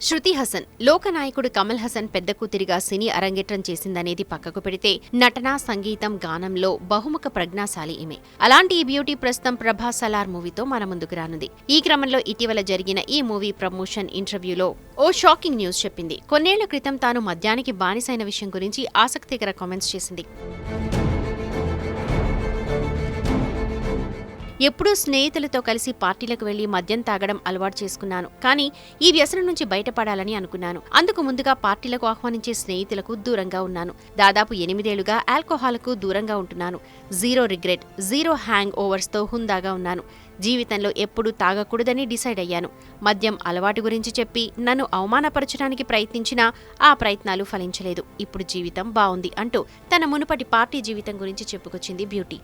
శృతి హాసన్ లోకనాయకుడు కమల్ హాసన్ పెద్ద కూతురిగా సినీ అరంగేట్రం చేసిందనేది పక్కకు పెడితే నటన, సంగీతం, గానంలో బహుముఖ ప్రజ్ఞాశాలి ఈమె. అలాంటి ఈ బ్యూటీ ప్రస్తుతం ప్రభాస్ సలార్ మూవీతో మన ముందుకు రానుంది. ఈ క్రమంలో ఇటీవల జరిగిన ఈ మూవీ ప్రమోషన్ ఇంటర్వ్యూలో ఓ షాకింగ్ న్యూస్ చెప్పింది. కొన్నేళ్ల క్రితం తాను మద్యానికి బానిసైన విషయం గురించి ఆసక్తికర కామెంట్స్ చేసింది. ఎప్పుడూ స్నేహితులతో కలిసి పార్టీలకు వెళ్లి మద్యం తాగడం అలవాటు చేసుకున్నాను. కానీ ఈ వ్యసనం నుంచి బయటపడాలని అనుకున్నాను. అందుకు ముందుగా పార్టీలకు ఆహ్వానించే స్నేహితులకు దూరంగా ఉన్నాను. దాదాపు 8 ఏళ్లుగా ఆల్కహాల్కు దూరంగా ఉంటున్నాను. జీరో రిగ్రెట్, జీరో హ్యాంగ్ ఓవర్స్తో హుందాగా ఉన్నాను. జీవితంలో ఎప్పుడూ తాగకూడదని డిసైడ్ అయ్యాను. మద్యం అలవాటు గురించి చెప్పి నన్ను అవమానపరచడానికి ప్రయత్నించినా ఆ ప్రయత్నాలు ఫలించలేదు. ఇప్పుడు జీవితం బావుంది అంటూ తన మునుపటి పార్టీ జీవితం గురించి చెప్పుకొచ్చింది బ్యూటీ.